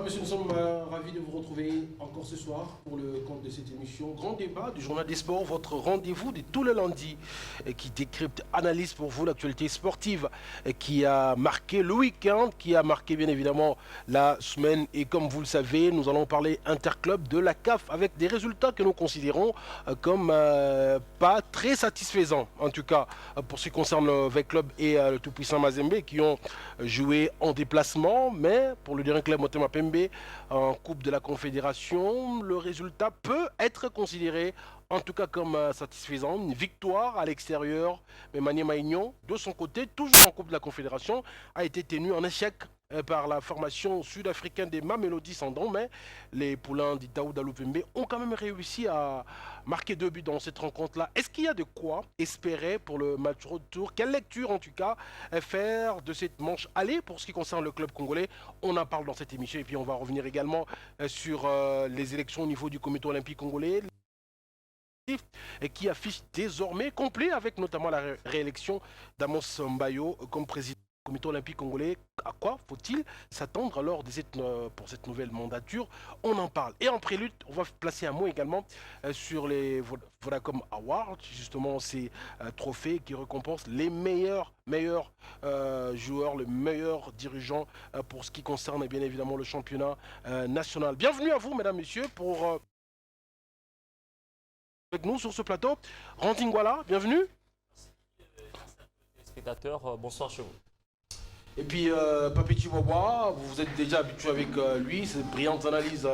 Mesdames, Messieurs, nous sommes ravis de vous retrouver encore ce soir pour le compte de cette émission. Grand débat du Journal des Sports, votre rendez-vous de tous les lundis qui décrypte, analyse pour vous l'actualité sportive qui a marqué le week-end, qui a marqué bien évidemment la semaine. Et comme vous le savez, nous allons parler interclub de la CAF avec des résultats que nous considérons comme pas très satisfaisants. En tout cas, pour ce qui concerne le VEC Club et le tout-puissant Mazembe qui ont joué en déplacement, mais pour le dernier club Motema Pembe en Coupe de la Confédération, le résultat peut être considéré en tout cas comme satisfaisant. Une victoire à l'extérieur, mais Maniema Union, de son côté, toujours en Coupe de la Confédération, a été tenu en échec par la formation sud-africaine des Mamelodi Sundowns, mais les poulains d'Itaou Dalupembe ont quand même réussi à marquer 2 buts dans cette rencontre-là. Est-ce qu'il y a de quoi espérer pour le match retour? Quelle lecture en tout cas faire de cette manche aller pour ce qui concerne le club congolais? On en parle dans cette émission et puis on va revenir également sur les élections au niveau du comité olympique congolais et qui affiche désormais complet avec notamment la réélection d'Amos Mbayo comme président du comité olympique congolais. À quoi faut-il s'attendre alors pour cette nouvelle mandature? On en parle. Et en prélude, on va placer un mot également sur les Vodacom Awards, justement ces trophées qui récompensent les meilleurs joueurs, les meilleurs dirigeants pour ce qui concerne bien évidemment le championnat national. Bienvenue à vous, mesdames, messieurs, pour avec nous sur ce plateau. Randingwala, bienvenue. Spectateurs, bonsoir chez vous. Et puis Papi Chihuahua, vous êtes déjà habitué avec lui, ses brillantes analyses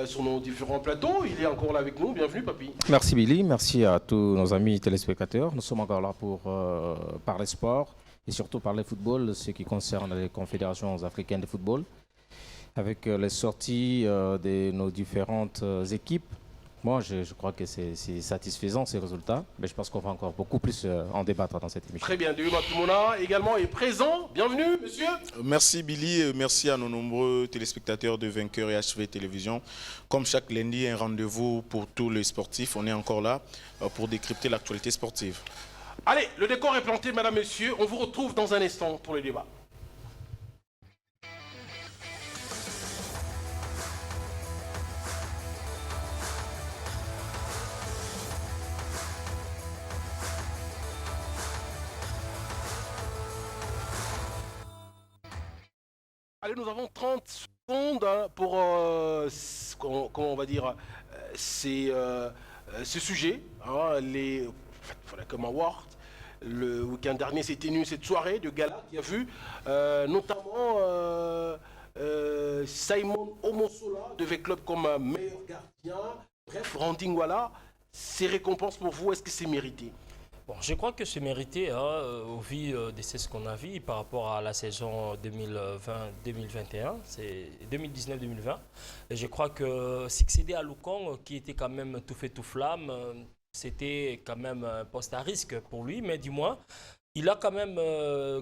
sur nos différents plateaux. Il est encore là avec nous, bienvenue Papi. Merci Billy, merci à tous nos amis téléspectateurs. Nous sommes encore là pour parler sport et surtout parler football, ce qui concerne les confédérations africaines de football, avec les sorties de nos différentes équipes. Moi, je crois que c'est satisfaisant ces résultats, mais je pense qu'on va encore beaucoup plus en débattre dans cette émission. Très bien, Deuma Tumona également est présent. Bienvenue, monsieur. Merci Billy, et merci à nos nombreux téléspectateurs de Vainqueur et HV Télévision. Comme chaque lundi, un rendez-vous pour tous les sportifs. On est encore là pour décrypter l'actualité sportive. Allez, le décor est planté, madame, messieurs. On vous retrouve dans un instant pour le débat. Allez, nous avons 30 secondes pour, comment on va dire, ce sujet. Hein, les Vodacom Awards. Le week-end dernier, s'est tenue cette soirée de gala qui a vu notamment Simon Omosola de VEC Club comme meilleur gardien. Bref, Randingwala, ces récompenses pour vous, est-ce que c'est mérité? Bon, je crois que c'est mérité au vu de ce qu'on a vu par rapport à la saison 2020-2021, c'est 2019-2020. Et je crois que succéder à Lukong, qui était quand même tout fait tout flamme, c'était quand même un poste à risque pour lui, mais du moins, il a quand même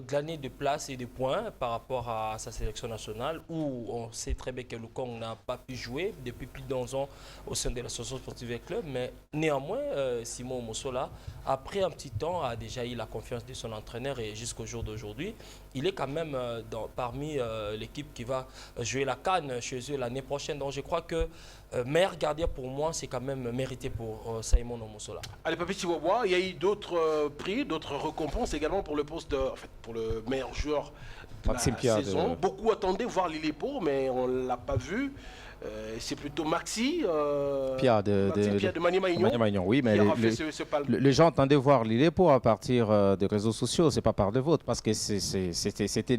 glané de places et de points par rapport à sa sélection nationale où on sait très bien que Lukong n'a pas pu jouer depuis plus d'11 ans au sein de l'association sportive club. Mais néanmoins, Simon Mosola, après un petit temps, a déjà eu la confiance de son entraîneur et jusqu'au jour d'aujourd'hui, il est quand même parmi l'équipe qui va jouer la CAN chez eux l'année prochaine. Donc je crois que meilleur gardien pour moi, c'est quand même mérité pour Simon Omosola. Allez, Papi Chihuahua, il y a eu d'autres prix, d'autres récompenses également pour le poste pour le meilleur joueur de la saison. Beaucoup attendaient voir Lilipo, mais on ne l'a pas vu. C'est plutôt Maxi, Pierre de Maniema Union. Oui, mais les gens attendaient voir Lilipo à partir des réseaux sociaux, c'est pas par de vote, parce que c'était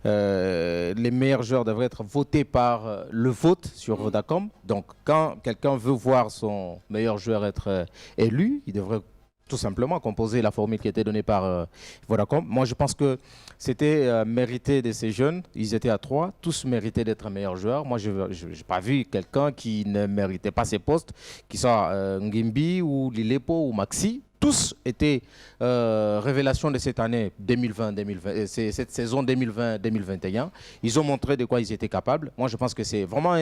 les meilleurs joueurs devraient être votés par le vote sur Vodacom. Donc quand quelqu'un veut voir son meilleur joueur être élu, il devrait tout simplement composer la formule qui était donnée par Vodacom. Moi, je pense que c'était mérité de ces jeunes. Ils étaient à 3, tous méritaient d'être meilleurs joueurs. Moi, je n'ai pas vu quelqu'un qui ne méritait pas ses postes, qui soit Ngimbi ou Lilipo ou Maxi. tous été révélation de cette année 2020-2020, cette saison 2020-2021. Ils ont montré de quoi ils étaient capables. Moi, je pense que c'est vraiment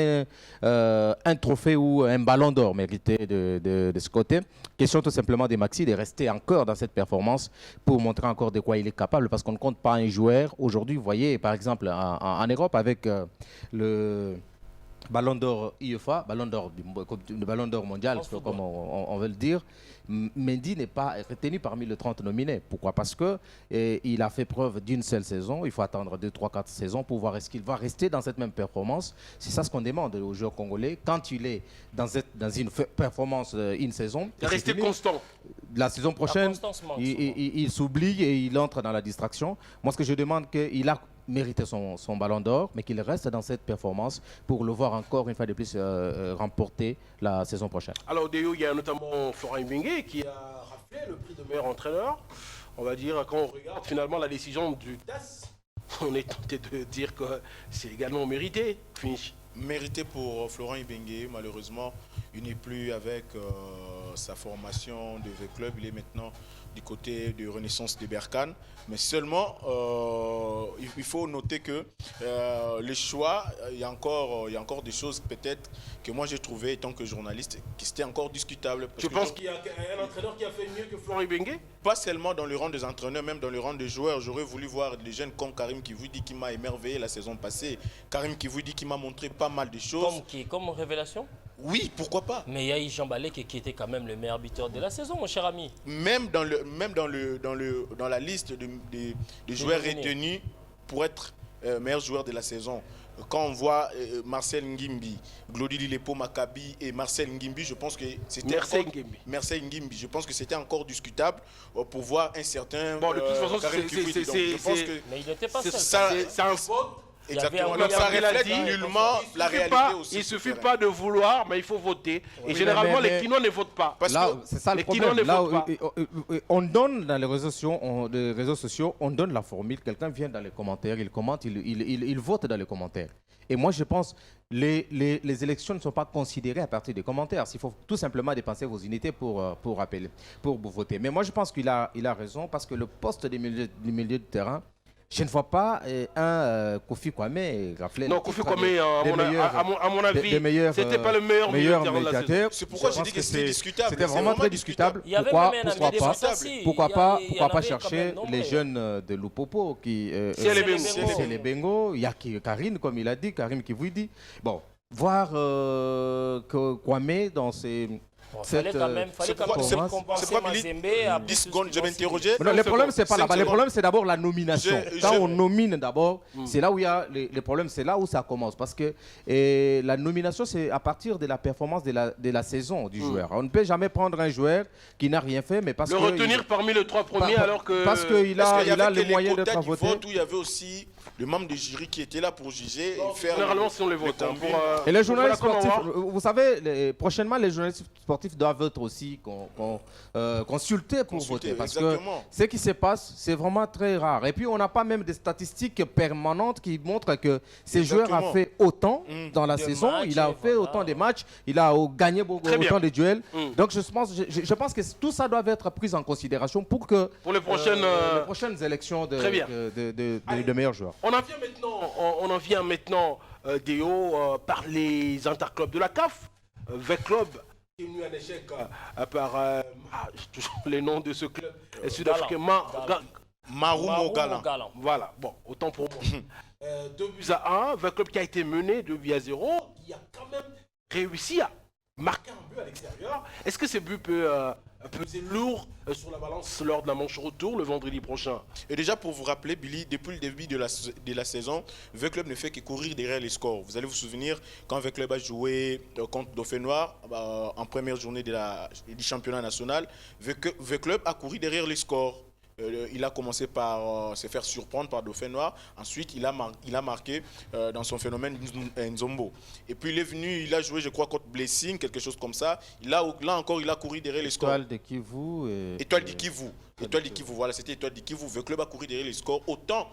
un trophée ou un ballon d'or mérité de ce côté. Question tout simplement de Maxi de rester encore dans cette performance pour montrer encore de quoi il est capable, parce qu'on ne compte pas un joueur. Aujourd'hui, vous voyez, par exemple, en Europe, avec le Ballon d'or UEFA, le Ballon d'or mondial, comme on veut le dire, Mendy n'est pas retenu parmi les 30 nominés. Pourquoi? Parce qu'il a fait preuve d'une seule saison. Il faut attendre 2, 3, 4 saisons pour voir est-ce qu'il va rester dans cette même performance. C'est ça ce qu'on demande aux joueurs congolais. Quand il est dans une performance, une saison, il rester constant. La saison prochaine, il s'oublie et il entre dans la distraction. Moi, ce que je demande, qu'il a mérité son ballon d'or, mais qu'il reste dans cette performance pour le voir encore une fois de plus remporter la saison prochaine. Alors, Déo, il y a notamment Florent Ibenge qui a raflé le prix de meilleur entraîneur. On va dire, quand on regarde finalement la décision du TAS, on est tenté de dire que c'est également mérité. Finish. Mérité pour Florent Ibenge, malheureusement, il n'est plus avec sa formation de V-Club, il est maintenant du côté de Renaissance de Berkane. Mais seulement, il faut noter que les choix, il y a encore des choses peut-être que moi j'ai trouvé, étant que journaliste, qui c'était encore discutable. Tu penses qu'il y a un entraîneur qui a fait mieux que Florent Ibenge? Pas seulement dans le rang des entraîneurs, même dans le rang des joueurs. J'aurais voulu voir des jeunes comme Karim Kivoudi qui m'a émerveillé la saison passée. Karim Kivoudi qui m'a montré pas mal de choses. Comme qui? Comme révélation? Oui, pourquoi pas. Mais il y a eu Jean Balek qui était quand même le meilleur buteur de la saison, mon cher ami. Même dans la liste des joueurs retenus pour être meilleur joueur de la saison. Quand on voit Marcel Ngimbi, Glody Lilepo Maccabi et Marcel Ngimbi, je pense que c'était Marcel Ngimbi. Je pense que c'était encore discutable pour voir un certain. Bon, de toute façon, mais il n'était pas seul. C'est un vote. Exactement. Donc ça reflète nullement la réalité aussi. Il ne suffit pas de vouloir, mais il faut voter. Et généralement, les Kinois ne votent pas. C'est ça le problème. Là, on donne dans les réseaux sociaux, on donne la formule. Quelqu'un vient dans les commentaires, il commente, il vote dans les commentaires. Et moi, je pense que les élections ne sont pas considérées à partir des commentaires. Il faut tout simplement dépenser vos unités pour voter. Mais moi, je pense qu'il a raison, parce que le poste du milieu de terrain, je ne vois pas un Kofi Kwame rafler. Non, Kofi Kwame, à mon avis, c'était pas le meilleur médiateur. C'est pourquoi j'ai dit que c'était discutable. C'était vraiment très discutable. Pourquoi pas chercher les jeunes de Lupopo qui c'est les Bengo, il y a Karim, comme il a dit, Karim qui vous dit. Bon, voir Kwame dans ces... Fallait quand même compenser Mazembe à 10 secondes, je vais m'interroger. Le problème, c'est pas là-bas. Le problème, c'est d'abord la nomination. Quand on nomine d'abord, c'est là où il y a les problèmes, c'est là où ça commence. Parce que la nomination, c'est à partir de la performance de la saison du joueur. On ne peut jamais prendre un joueur qui n'a rien fait, mais parce que... Le retenir parmi les 3 premiers alors que... Parce qu'il a le moyen d'être voté. Il y avait aussi le membre du jury qui était là pour juger. Généralement, c'est on les vote. Et les journalistes sportifs, vous savez, prochainement, les journalistes sportifs doivent être aussi consultés pour voter. Parce que ce qui se passe, c'est vraiment très rare. Et puis, on n'a pas même des statistiques permanentes qui montrent que ces joueurs ont fait autant dans la saison. Il a fait autant de matchs. Il a gagné autant de duels. Donc, je pense que tout ça doit être pris en considération pour les prochaines élections de meilleurs joueurs. On en vient maintenant, Déo, par les interclubs de la CAF. V-Club qui est venu en échec par toujours les noms de ce club sud-africain. Marumo Galan. Voilà, bon, autant pour moi. 2-1, V-Club qui a été mené 2-0, qui a quand même réussi à marquer un but à l'extérieur. Est-ce que ce but peut peser lourd sur la balance lors de la manche retour le vendredi prochain? Et déjà pour vous rappeler, Billy, depuis le début de la saison, V-Club ne fait que courir derrière les scores. Vous allez vous souvenir quand V-Club a joué contre Dauphin Noir en première journée du championnat national, V-Club a couru derrière les scores. il a commencé par se faire surprendre par Dauphin Noir. Ensuite, il a marqué dans son phénomène Nzombo. Et puis il est venu, il a joué, je crois, contre Blessing, quelque chose comme ça. Là encore, il a couru derrière les scores. Étoile de Kivu. Étoile de Kivu. Étoile de Kivu, voilà, c'était Étoile de Kivu. Le club a couru derrière les scores. Autant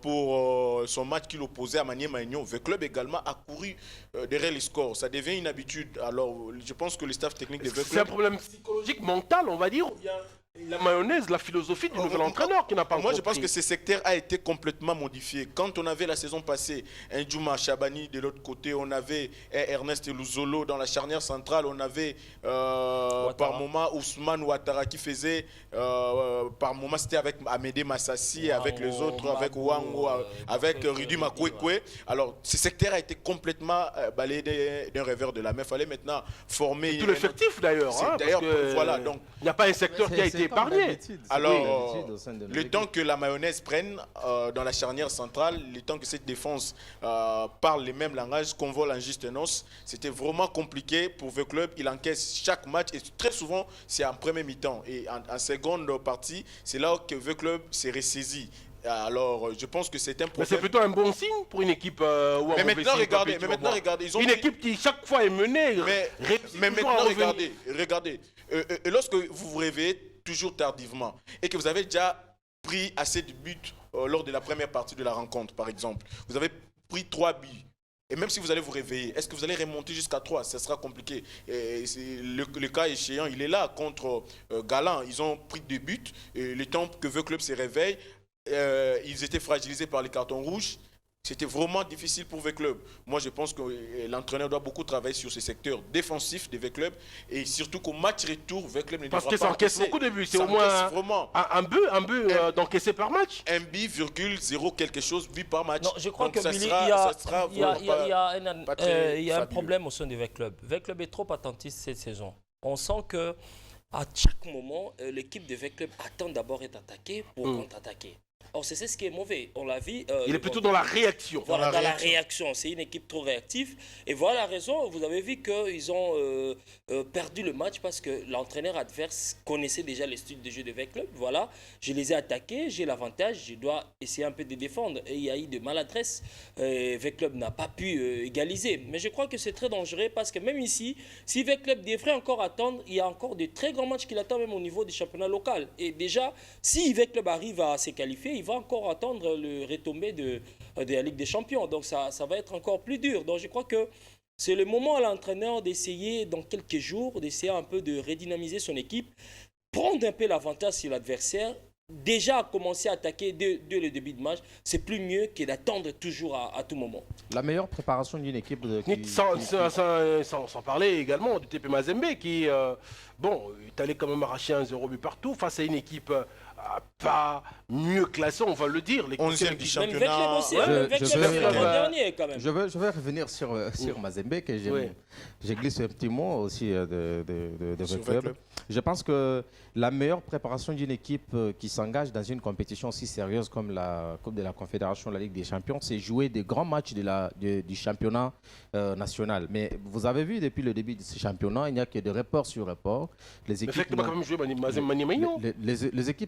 pour son match qu'il opposait à Maniema Union, le club également a couru derrière les scores. Ça devient une habitude. Alors, je pense que le staff technique de C'est un problème psychologique, mental, on va dire, ou bien la mayonnaise, la philosophie du nouvel entraîneur qui n'a pas Moi, je compris. pense que ce secteur a été complètement modifié. Quand on avait la saison passée un Djouma Chabani de l'autre côté, on avait Ernest Luzolo dans la charnière centrale, on avait par moment Ousmane Ouattara qui faisait, par moment c'était avec Amédé Massassi, avec les autres, avec Wango, avec Rudi Makwekwe. Alors, ce secteur a été complètement balayé d'un revers de la main. Il fallait maintenant former... Tout l'effectif d'ailleurs. D'ailleurs, voilà. Donc, il n'y a pas un secteur qui a été épargné. Alors, le temps que la mayonnaise prenne dans la charnière centrale, le temps que cette défense parle les mêmes langages, qu'on vole en juste noce, c'était vraiment compliqué pour le club. Il encaisse chaque match et très souvent, c'est en premier mi-temps. Et en seconde partie, c'est là que le club s'est ressaisi. Alors, je pense que c'est un problème. Mais c'est plutôt un bon signe pour une équipe ou un mais mauvais maintenant, signe, regardez, ils ont une équipe qui chaque fois est menée. Mais maintenant, regardez. Et lorsque vous vous réveillez toujours tardivement et que vous avez déjà pris assez de buts lors de la première partie de la rencontre, par exemple, vous avez pris 3 buts. Et même si vous allez vous réveiller, est-ce que vous allez remonter jusqu'à 3? Ça sera compliqué. Et le cas échéant, il est là contre Galan. Ils ont pris 2 buts. Et le temps que le club se réveille, ils étaient fragilisés par les cartons rouges. C'était vraiment difficile pour le club. Moi, je pense que l'entraîneur doit beaucoup travailler sur ce secteur défensif de club et surtout qu'au match retour, le club ne devra pas. Parce que ça encaisse beaucoup de buts. C'est au moins un but d'encaisser par match. Un but, 0 quelque chose, but par match. Non, je crois donc que ça Billy, il y a un problème au sein du club. Le club est trop attentiste cette saison. On sent que à chaque moment, l'équipe de club attend d'abord être attaquée pour contre-attaquer. Or, c'est ce qui est mauvais. On l'a vu. Il est plutôt dans la réaction. Voilà, dans la réaction. C'est une équipe trop réactive. Et voilà la raison. Vous avez vu qu'ils ont perdu le match parce que l'entraîneur adverse connaissait déjà les styles de jeu de club. Voilà, je les ai attaqués, j'ai l'avantage, je dois essayer un peu de défendre. Et il y a eu de maladresse. Club n'a pas pu égaliser. Mais je crois que c'est très dangereux parce que même ici, si club devrait encore attendre, il y a encore de très grands matchs qu'il attend même au niveau du championnat local. Et déjà, si club arrive à se qualifier, il va encore attendre le retombé de la Ligue des Champions. Donc ça va être encore plus dur. Donc je crois que c'est le moment à l'entraîneur d'essayer dans quelques jours, d'essayer un peu de redynamiser son équipe, prendre un peu l'avantage sur l'adversaire. Déjà commencer à attaquer dès le début de match, c'est plus mieux que d'attendre toujours à tout moment. La meilleure préparation d'une équipe... Sans parler également du TP Mazembe qui est allé quand même arracher un 0 but partout face à une équipe pas mieux classée, on va le dire. Les 11e du championnat. Je vais revenir sur Mazembe, que j'ai glissé un petit mot aussi de votre club. Je pense que la meilleure préparation d'une équipe qui s'engage dans une compétition aussi sérieuse comme la Coupe de la Confédération, la Ligue des Champions, c'est jouer des grands matchs du championnat national. Mais vous avez vu depuis le début de ce championnat, il n'y a que des reports sur reports. Les équipes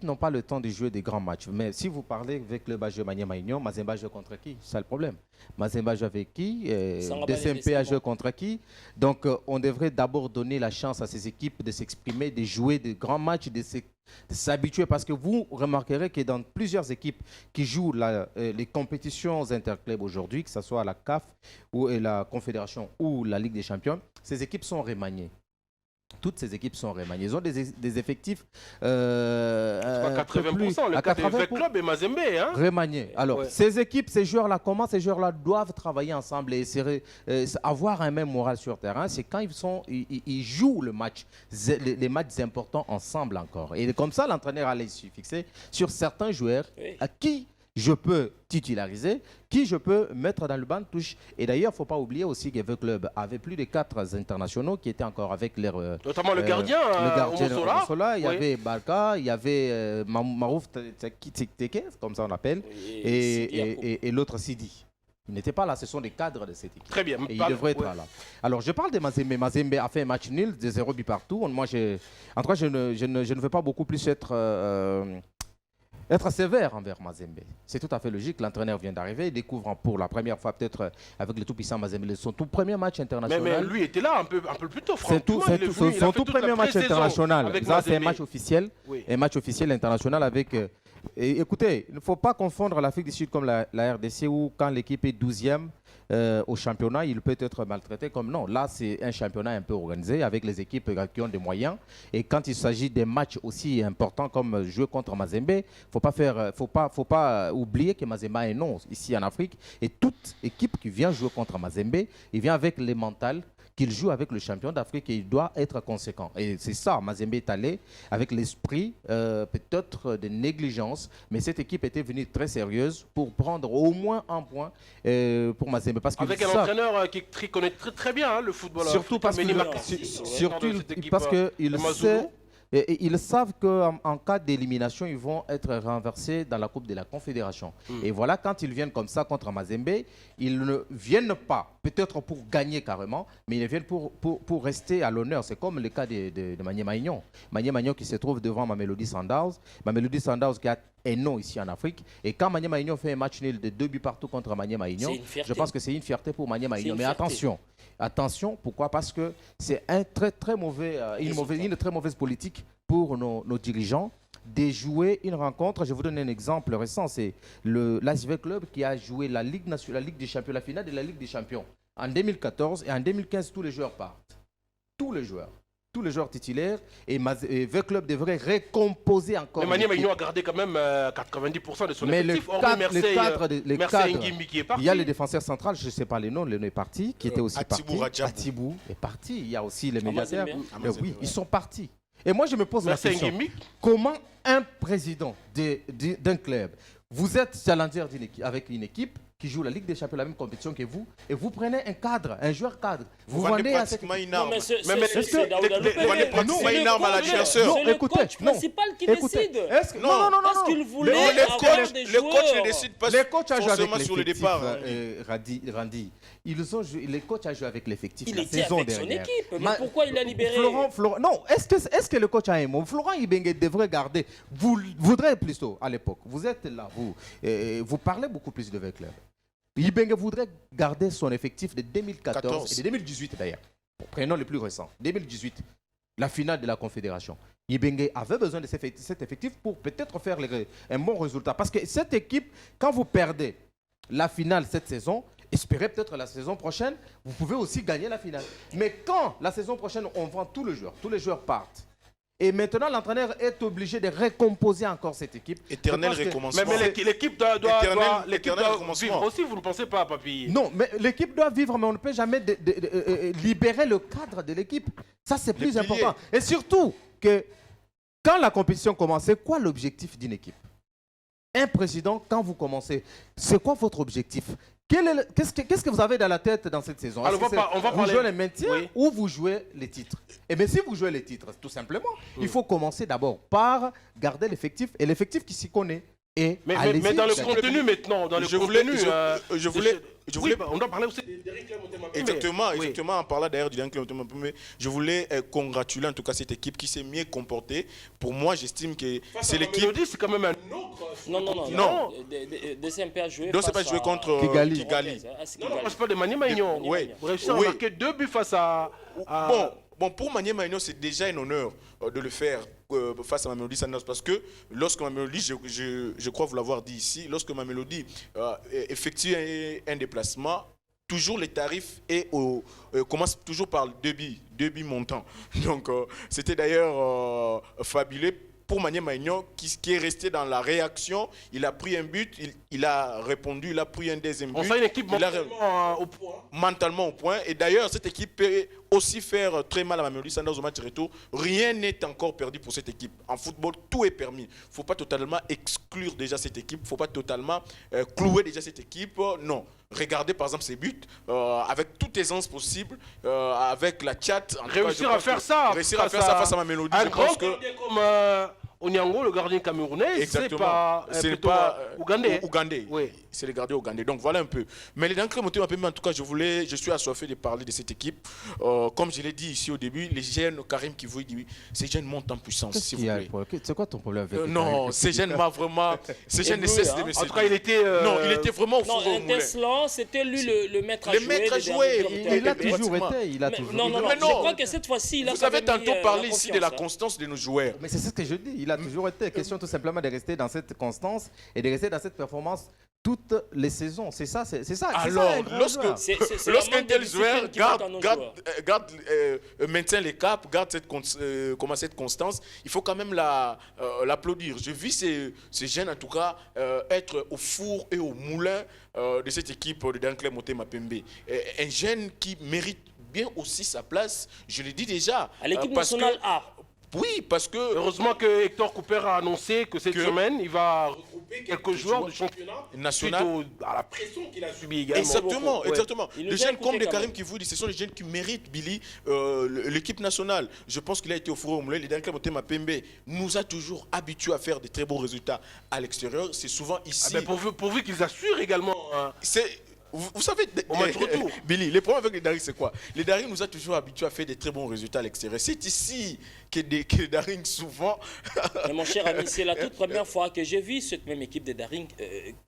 n'ont pas le temps de jouer des grands matchs. Mais si vous parlez avec le Bajé Maniema Union, Mazembe joue contre qui? C'est le problème. Mazembe joue avec qui? DCMP a joué contre qui? Donc on devrait d'abord donner la chance à ces équipes de s'exprimer, de jouer de grands matchs, de s'habituer. Parce que vous remarquerez que dans plusieurs équipes qui jouent les compétitions interclubs aujourd'hui, que ce soit la CAF ou la Confédération ou la Ligue des Champions, ces équipes sont remaniées. Toutes ces équipes sont remaniées. Ils ont des effectifs... 80%, le cas des clubs et Mazembe. Hein? Remaniés. Alors, ces équipes, ces joueurs-là, comment ces joueurs-là doivent travailler ensemble et avoir un même moral sur terrain? C'est quand ils jouent les matchs importants ensemble encore. Et comme ça, l'entraîneur allait se fixer sur certains joueurs à qui je peux titulariser, qui je peux mettre dans le banc de touche. Et d'ailleurs, il ne faut pas oublier aussi que le club avait plus de 4 internationaux qui étaient encore avec leur... notamment le gardien, il y avait Barca, il y avait Marouf Teke, comme ça on appelle, et l'autre Sidi. Ils n'étaient pas là, ce sont des cadres de cette équipe. Très bien. Et ils devraient être là. Alors, je parle de Mazembe. Mazembe a fait un match nul, de 0 but partout. Moi, en tout cas, je ne veux pas beaucoup plus être être sévère envers Mazembe. C'est tout à fait logique. L'entraîneur vient d'arriver, il découvre pour la première fois peut-être avec le tout-puissant Mazembe son tout premier match international. Mais lui était là un peu plus tôt, C'est son tout premier match international. Ça, c'est un match officiel. Oui. Un match officiel international avec... écoutez, il ne faut pas confondre l'Afrique du Sud comme la RDC où quand l'équipe est 12e au championnat, il peut être maltraité comme non. Là, c'est un championnat un peu organisé avec les équipes qui ont des moyens. Et quand il s'agit des matchs aussi importants comme jouer contre Mazembe, faut pas oublier que Mazembe est non ici en Afrique. Et toute équipe qui vient jouer contre Mazembe, il vient avec les mentales qu'il joue avec le champion d'Afrique et il doit être conséquent. Et c'est ça, Mazembe est allé avec l'esprit peut-être de négligence, mais cette équipe était venue très sérieuse pour prendre au moins un point pour Mazembe. Parce avec un entraîneur qui connaît très bien le football. Surtout parce qu'il sait... Et ils savent qu'en cas d'élimination, ils vont être renversés dans la Coupe de la Confédération. Et voilà, quand ils viennent comme ça contre Mazembe, ils ne viennent pas, peut-être pour gagner carrément, mais ils viennent pour rester à l'honneur. C'est comme le cas de Maniema Maignan. Maniema Maignan qui se trouve devant Mamelodi Sundowns. Mamelodi Sundowns qui a un nom ici en Afrique. Et quand Maniema Maignan fait un match nul de 2 buts partout contre Maniema Maignan, je pense que c'est une fierté pour Maniema Maignan. Mais attention, pourquoi? Parce que c'est une très mauvaise politique pour nos dirigeants de jouer une rencontre. Je vous donne un exemple récent, c'est l'ASV Club qui a joué la Ligue des Champions, la finale de la Ligue des Champions en 2014 et en 2015, tous les joueurs partent. Tous les joueurs titulaires et V Club devrait récomposer encore. Mais Maniema Maignan a gardé quand même 90% de son effectif. Les cadres, qui est parti. il y a les défenseurs centraux, je ne sais pas les noms, le nom est parti, qui était aussi Atibou parti. Radjabou. Atibou est parti. Il y a aussi les médiateurs. Mazembe, Oui, ils sont partis. Et moi, je me pose la question. Comment un président d'un club, vous êtes challenger avec une équipe qui joue la Ligue des Champions, la même compétition que vous, et vous prenez un cadre, un joueur cadre. Vous vendez pratiquement une arme. Vous vendez pratiquement une arme à l'adversaire. C'est le coach principal qui décide. Non. Parce qu'il voulait avoir des le coach ne joueurs. décide pas Les coachs ont joué avec forcément sur le départ. Randy. Les coachs ont joué avec l'effectif Il la était saison avec son dernière. équipe. Mais pourquoi il a libéré Florent, non, est-ce que le coach a un mot? Florent Ibenge devrait garder. Vous voudrez plutôt, à l'époque, vous êtes là, vous parlez beaucoup plus de club. Ibenge voudrait garder son effectif de 2014 et de 2018 d'ailleurs. Prenons le plus récent. 2018, la finale de la Confédération. Ibenge avait besoin de cet effectif pour peut-être faire un bon résultat. Parce que cette équipe, quand vous perdez la finale cette saison, espérez peut-être la saison prochaine, vous pouvez aussi gagner la finale. Mais quand la saison prochaine, on vend tous les joueurs partent. Et maintenant, l'entraîneur est obligé de récomposer encore cette équipe. Éternel recommencement. Mais l'équipe doit recommencement. aussi, vous ne pensez pas, Papy? Non, mais l'équipe doit vivre, mais on ne peut jamais libérer le cadre de l'équipe. Ça, c'est plus important. Et surtout, que quand la compétition commence, c'est quoi l'objectif d'une équipe? Un président, quand vous commencez, c'est quoi votre objectif? Qu'est-ce que vous avez dans la tête dans cette saison? Alors, vous jouez les maintiens ou vous jouez les titres? Eh bien, si vous jouez les titres, tout simplement, il faut commencer d'abord par garder l'effectif, et l'effectif qui s'y connaît. Mais dans le contenu maintenant, on doit parler aussi d'Éric Exactement, en parlant d'ailleurs d'Éric Clément, je voulais congratuler en tout cas cette équipe qui s'est mieux comportée. Pour moi, j'estime que c'est l'équipe. C'est quand même un autre. Non. DCMP a joué. DCMP a joué contre Kigali. Non, je parle de Maniema Maignan. Vous réussissez à marquer 2 buts face à. Bon, pour Maniema Maignan, c'est déjà un honneur de le faire face à Mamelodi Sundowns, parce que lorsque Mamelodi, je crois vous l'avoir dit ici, lorsque Mamelodi effectue un déplacement, toujours les tarifs commencent toujours par 2 billes montants. Donc c'était d'ailleurs fabuleux pour Maniema Maignan qui est resté dans la réaction. Il a pris un but, il a répondu, il a pris un deuxième but. On fait une équipe mentalement au point. Et d'ailleurs, cette équipe peut aussi faire très mal à Mamelodi Sundowns au match retour. Rien n'est encore perdu pour cette équipe. En football, tout est permis. Il ne faut pas totalement exclure déjà cette équipe. Il ne faut pas totalement clouer déjà cette équipe. Non. Regardez par exemple ses buts avec toute aisance possible, avec la chat. Réussir à faire ça face à Mamelodi. Un grand gardien comme Onyango, le gardien camerounais, c'est pas Ougandais. Ougandais. Oui. c'est le gardien ougandais. Donc voilà un peu. Mais les Dankre Motema Pembe, en tout cas, je suis assoiffé de parler de cette équipe. Comme je l'ai dit ici au début, les jeunes, Karim Kivoui, ces jeunes montent en puissance, s'il vous plaît. C'est quoi ton problème avec Non, ces jeunes m'a vraiment... Ces jeunes ne cessent de me En tout cas, il était... Non, il était vraiment au Non, four au moulin. Inteslan, c'était lui le maître à jouer. Le maître à jouer. Il a toujours été. Non, Mais je non. crois que cette fois-ci, il a Vous avez quand même tantôt mis, parlé la ici de la confiance, constance de nos joueurs. Mais c'est ce que je dis. Il a toujours été. Question tout simplement de rester dans cette constance et de rester dans cette performance toutes les saisons. C'est ça. Alors, lorsqu'un tel joueur maintient les caps, garde cette constance, il faut quand même l'applaudir. Je vis ces jeunes, en tout cas, être au four et au moulin de cette équipe de Dankre Motema Pembe. Un jeune qui mérite bien aussi sa place, je l'ai dit déjà. À l'équipe nationale A. Oui, parce que... Heureusement que Hector Cooper a annoncé que cette semaine, il va regrouper quelques joueurs du championnat national suite à la pression qu'il a subie également. Exactement, Ouais. exactement. Il nous Les a jeunes écouté comme les quand Karim même. Kivoui, ce sont les jeunes qui méritent, Billy, l'équipe nationale. Je pense qu'il a été au four au moulin. Les Dankre Motema Pembe nous a toujours habitués à faire de très bons résultats à l'extérieur. C'est souvent ici. Ah ben pourvu qu'ils assurent également. Vous savez, Au match retour. Billy, le problème avec les Daring, c'est quoi? Les Daring nous a toujours habitués à faire des très bons résultats à l'extérieur. C'est ici que les Daring, souvent... Mais mon cher ami, c'est la toute première fois que j'ai vu cette même équipe de Daring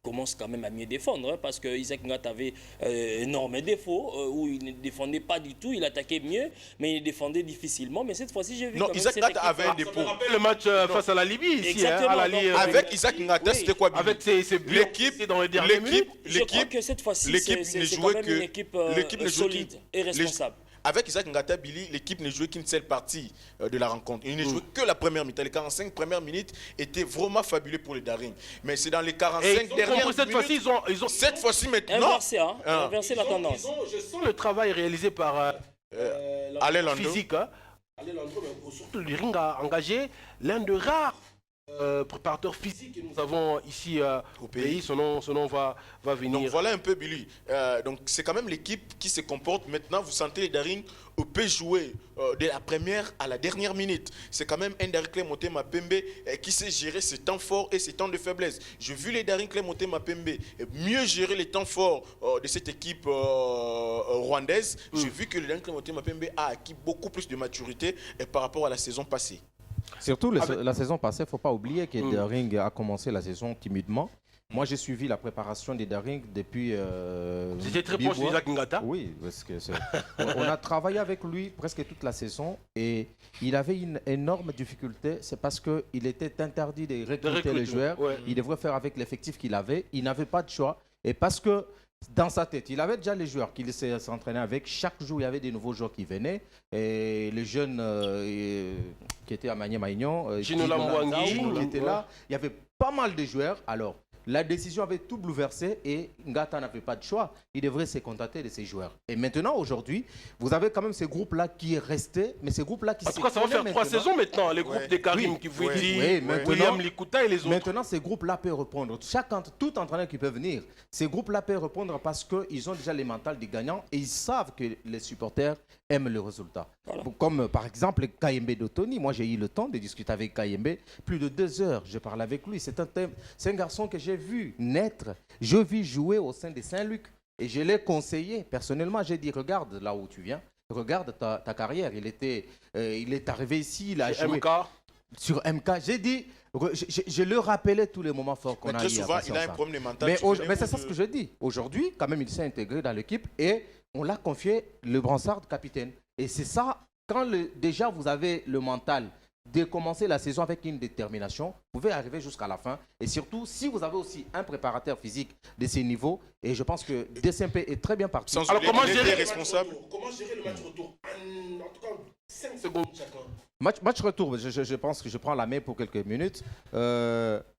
commence quand même à mieux défendre, hein, parce que Isaac Ngat avait énorme défaut, où il ne défendait pas du tout, il attaquait mieux, mais il défendait difficilement. Mais cette fois-ci, j'ai vu... Non, Isaac Ngat avait un Ça défaut. me rappelle le match face à la Libye ici. Exactement, à la donc, Avec Isaac Ngata, c'était quoi, Billy? Avec ses buts L'équipe, dans les dernières minutes. Je crois que cette fois-ci, l'équipe c'est ne quand jouait même que une équipe l'équipe ne jouait solide et responsable. Avec Isaac Ngata, Billy, l'équipe ne jouait qu'une seule partie de la rencontre. Il ne jouait que la première mi-temps. Les 45 premières minutes étaient vraiment fabuleux pour les Daring. Mais c'est dans les 45 dernières minutes. Cette fois-ci, ils ont Cette fois-ci maintenant. Inversé, hein, inversé la tendance. Je sens le travail réalisé par Alain Landreau. physique. Alain Landreau, mais surtout le ring a engagé l'un de rares préparateurs physiques que nous avons ici au pays. Son nom va venir. Donc voilà un peu, Billy. Donc c'est quand même l'équipe qui se comporte. Maintenant, vous sentez les Daring peut jouer de la première à la dernière minute. C'est quand même un Daring Motema Pembe qui sait gérer ses temps forts et ses temps de faiblesse. J'ai vu les Daring Motema Pembe mieux gérer les temps forts de cette équipe rwandaise. J'ai vu que le Daring Motema Pembe a acquis beaucoup plus de maturité par rapport à la saison passée. Surtout la saison passée, il ne faut pas oublier que Daring a commencé la saison timidement. Moi, j'ai suivi la préparation des Daring depuis... C'était très proche d'Isaac Ngata. Oui, parce que on a travaillé avec lui presque toute la saison et il avait une énorme difficulté. C'est parce qu'il était interdit de recruter les joueurs. Ouais. Il devrait faire avec l'effectif qu'il avait. Il n'avait pas de choix. Et parce que dans sa tête, il avait déjà les joueurs qu'il s'entraînait avec. Chaque jour, il y avait des nouveaux joueurs qui venaient. Et les jeunes qui étaient à Magné-Maignan, qui étaient là, il y avait pas mal de joueurs. Alors, la décision avait tout bouleversé et Ngata n'avait pas de choix. Il devrait se contenter de ses joueurs. Et maintenant, aujourd'hui, vous avez quand même ce groupe-là qui est resté, mais ce groupe-là qui En tout cas, ça va faire 3 saisons maintenant, les groupes des Karim qui vous dit, William Likuta et les autres. Maintenant, ces groupes-là peuvent reprendre. Tout entraîneur qui peut venir, ces groupes-là peuvent reprendre parce qu'ils ont déjà les mentales des gagnants et ils savent que les supporters aiment le résultat. Voilà. Comme par exemple Kayembe Dotoni. Moi, j'ai eu le temps de discuter avec Kayembe. Plus de 2 heures, je parle avec lui. C'est un garçon que j'ai vu naître. Je vis jouer au sein de Saint-Luc. Et je l'ai conseillé. Personnellement, j'ai dit, regarde là où tu viens. Regarde ta carrière. Il est arrivé ici. Il a joué MK. Sur MK. J'ai dit, je le rappelais tous les moments forts qu'on a eu. Très souvent, il a un problème mental. Mais c'est ça ce que je dis. Aujourd'hui, quand même, il s'est intégré dans l'équipe et on l'a confié le brassard de capitaine. Et c'est ça, quand déjà vous avez le mental de commencer la saison avec une détermination, vous pouvez arriver jusqu'à la fin. Et surtout, si vous avez aussi un préparateur physique de ces niveaux, et je pense que DCMP est très bien parti. Alors, comment gérer le match retour? En tout cas, 5 secondes chacun. Match retour, je pense que je prends la main pour quelques minutes.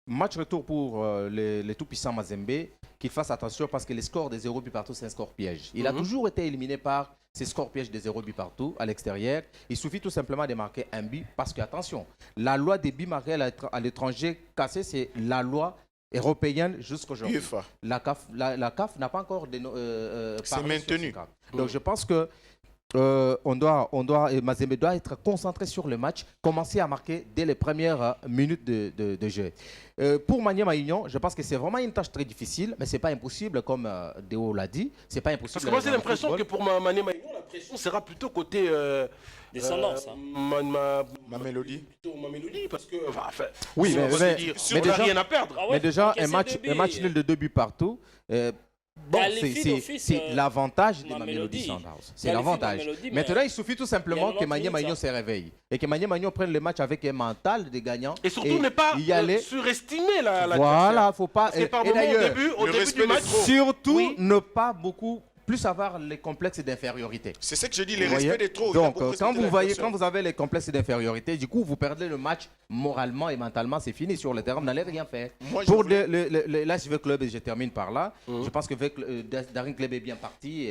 Match retour pour les tout-puissants Mazembe, qu'ils fassent attention parce que les scores des 0 buts partout, c'est un score piège. Il a toujours été éliminé par ces scores pièges des 0 buts partout à l'extérieur. Il suffit tout simplement de marquer un but parce que, attention, la loi des buts marqués à l'étranger cassée, c'est la loi européenne jusqu'aujourd'hui. La CAF n'a pas encore c'est maintenu. Donc je pense que et Mazembe doit être concentré sur le match, commencer à marquer dès les premières minutes de jeu. Pour Maniema Union, je pense que c'est vraiment une tâche très difficile, mais ce n'est pas impossible, comme Déo l'a dit. C'est pas impossible. Parce que moi, j'ai l'impression que pour Maniema Union, la pression sera plutôt côté descendance. Ma mélodie. Plutôt ma mélodie, parce que. Enfin, oui, mais on n'a déjà rien à perdre. Ah ouais, mais déjà, faut un match nul de 2 buts partout. Bon, c'est l'avantage de Mamelodi Sundowns. C'est l'avantage. Maintenant, il suffit tout simplement que Maniema Union se réveille. Et que Maniema Union prenne le match avec un mental de gagnant. Et surtout, ne pas surestimer la voilà, il ne faut pas. Et d'ailleurs, au début du match, surtout ne pas beaucoup plus avoir les complexes d'infériorité. C'est ce que je dis, les respects des trop. Donc, quand vous avez les complexes d'infériorité, du coup, vous perdez le match moralement et mentalement, c'est fini. Sur le terrain, vous n'allez rien faire. Pour l'ASV Club, et je termine par là, je pense que Daring Club est bien parti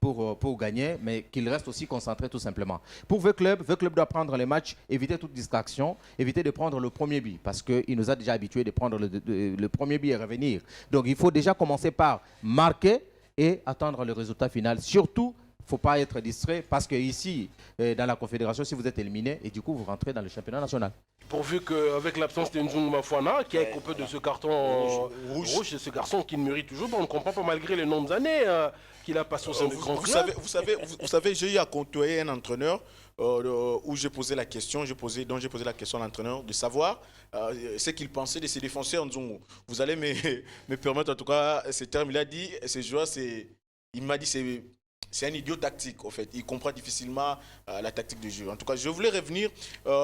pour gagner, mais qu'il reste aussi concentré tout simplement. Pour V Club doit prendre les matchs, éviter toute distraction, éviter de prendre le premier but, parce qu'il nous a déjà habitués de prendre le premier but et revenir. Donc, il faut déjà commencer par marquer et attendre le résultat final. Surtout, il ne faut pas être distrait parce que ici, dans la Confédération, si vous êtes éliminé, et du coup, vous rentrez dans le championnat national. Pourvu qu'avec l'absence de Nzungu Mafwana, qui est coupé de ce carton rouge, c'est ce garçon qui ne mérite toujours pas, on ne comprend pas malgré les nombres d'années qu'il a passé au sein du grand club. Vous savez, j'ai eu à côtoyer un entraîneur où j'ai posé la question, dont j'ai posé la question à l'entraîneur de savoir ce qu'il pensait de ses défenseurs Nzungu. Vous allez me permettre, en tout cas, ce terme, il a dit, ces joueurs, il m'a dit, c'est un idiot tactique, en fait. Il comprend difficilement la tactique de jeu. En tout cas, je voulais revenir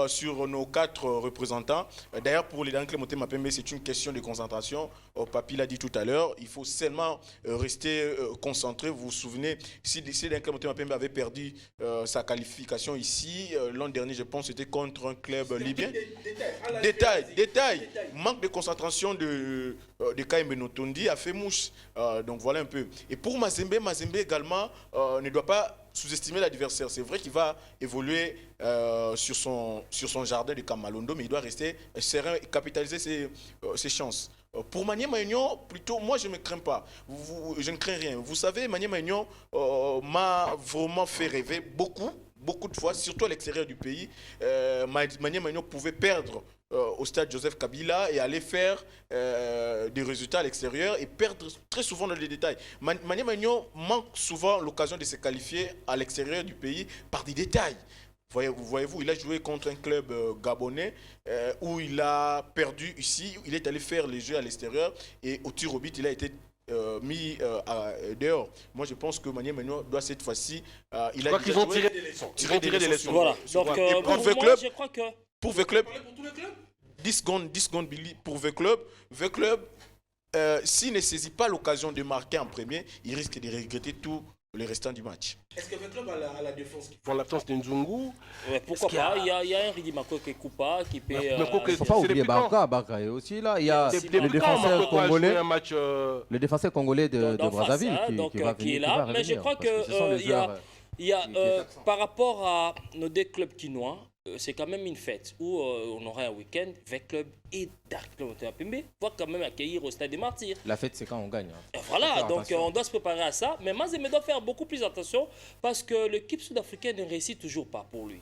sur nos 4 représentants. D'ailleurs, pour les Daring Motema Pembe, c'est une question de concentration. Papi l'a dit tout à l'heure. Il faut seulement rester concentré. Vous vous souvenez, si Daring Motema Pembe avait perdu sa qualification ici, l'an dernier, je pense, c'était contre un club libyen. Détail. Manque de concentration de Kaimbe Notondi a fait mouche. Donc voilà un peu. Et pour Mazembe également ne doit pas sous-estimer l'adversaire. C'est vrai qu'il va évoluer sur son jardin de Kamalondo, mais il doit rester serein et capitaliser ses chances. Pour Maniema Union, plutôt, moi je ne me crains pas. Je ne crains rien. Vous savez, Maniema Union m'a vraiment fait rêver beaucoup de fois, surtout à l'extérieur du pays. Maniema Union pouvait perdre au stade Joseph Kabila et aller faire des résultats à l'extérieur et perdre très souvent dans les détails. Maniema Union manque souvent l'occasion de se qualifier à l'extérieur du pays par des détails. Voyez-vous, il a joué contre un club gabonais où il a perdu ici, il est allé faire les jeux à l'extérieur et au tir au but, il a été mis dehors. Moi, je pense que Maniema Union doit cette fois-ci... je crois qu'ils ont tiré des leçons. Voilà. Donc, je crois que... Pour V-Club, 10 secondes, Billy, pour V-Club. V-Club, s'il ne saisit pas l'occasion de marquer en premier, il risque de regretter tout le restant du match. Est-ce que V-Club a la défense qui font l'absence de Nzungu? Pourquoi pas? Il y a un Ridimako qui est coupable, qui peut... Il ne faut pas oublier Barca est aussi là. Il y a le défenseur congolais de Brazzaville qui est là. Mais je crois que par rapport à nos 2 clubs quinois, c'est quand même une fête où on aura un week-end avec club et Daring Club Motema Pembe va quand même accueillir au Stade des Martyrs. La fête, c'est quand on gagne. Voilà, donc on doit se préparer à ça. Mais Mazembe doit faire beaucoup plus attention parce que l'équipe sud-africaine ne réussit toujours pas pour lui,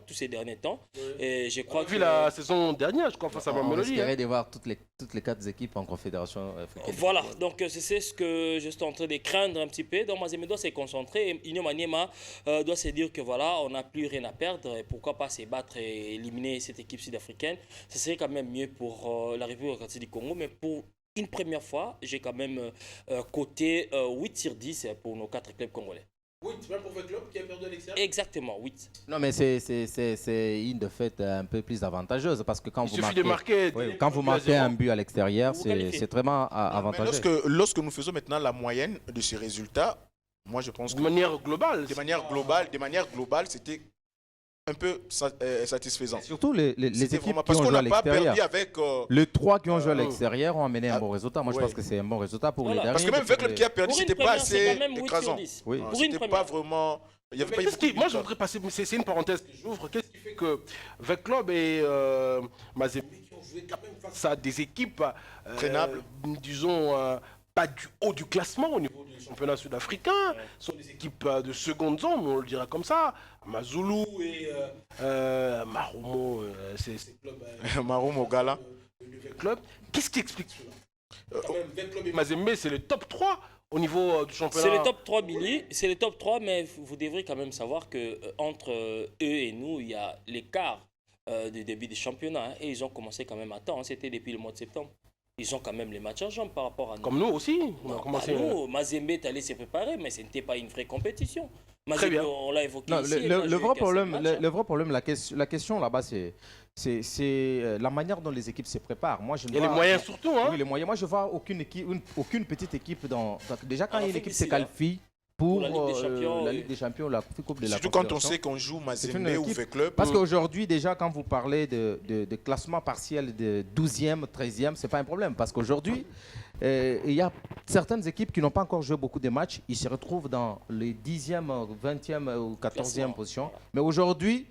tous ces derniers temps. Et je crois vu la saison dernière, je crois, face à Mamelodi. On risquerait de voir toutes les 4 équipes en confédération africaine. Voilà, donc c'est ce que je suis en train de craindre un petit peu. Donc Mazembe doit se concentrer. Et Union Maniema doit se dire que voilà, on n'a plus rien à perdre. Et pourquoi pas se battre et éliminer cette équipe sud-africaine? Ce serait quand même mieux pour la République démocratique du Congo, mais pour une première fois, j'ai quand même coté 8 sur 10 pour nos 4 clubs congolais. 8, même pour le club qui a perdu à l'extérieur? Exactement, 8. Non, mais c'est une défaite un peu plus avantageuse parce que quand vous marquez un but à l'extérieur, c'est vraiment avantageux. Lorsque nous faisons maintenant la moyenne de ces résultats, moi je pense que... De manière globale, c'était un peu satisfaisant. Et surtout les équipes qui ont joué à l'extérieur. Les 3 qui ont joué à l'extérieur ont amené un bon résultat. Moi, je pense que c'est un bon résultat pour les derniers. Parce que même avec le qui a perdu, c'était pas assez écrasant. Oui. C'était pas vraiment... Moi, je voudrais passer, c'est une parenthèse que j'ouvre. Qu'est-ce qui fait que V-Club et Mazembe qui ont joué quand même face à des équipes traînables, disons, pas du haut du classement au niveau du championnat sud-africain. Ce sont des équipes de seconde zone, on le dira comme ça. Mazulu et Marumo, c'est club. Marumo Gala. Le club. Qu'est-ce qui explique cela? Quand même, Club et Mazembe, c'est le top 3 au niveau du championnat. C'est le top 3, Billy. C'est le top 3, mais vous devrez quand même savoir qu'entre eux et nous, il y a l'écart du début du championnat. Hein, et ils ont commencé quand même à temps. Hein, c'était depuis le mois de septembre. Ils ont quand même les matchs en jambes par rapport à nous. Comme nous aussi. On a commencé. Nous, Mazembe est allé se préparer, mais ce n'était pas une vraie compétition. Mazembe, Très bien. on l'a évoqué Non, ici. le vrai problème, la question là-bas, c'est la manière dont les équipes se préparent. Moi, je ne Il y a les moyens surtout. Hein. Oui, les moyens. Moi, je vois aucune petite équipe déjà quand une équipe se difficile, qualifie pour la Ligue des Champions, la Ligue des Champions, la Coupe de la Surtout quand on Confédération. sait qu'on joue Mazembe une ou équipe- V-Club. Parce qu'aujourd'hui, déjà, quand vous parlez de classement partiel de 12e, 13e, ce n'est pas un problème. Parce qu'aujourd'hui, il y a certaines équipes qui n'ont pas encore joué beaucoup de matchs. Ils se retrouvent dans les 10e, 20e ou 14e positions. Mais aujourd'hui,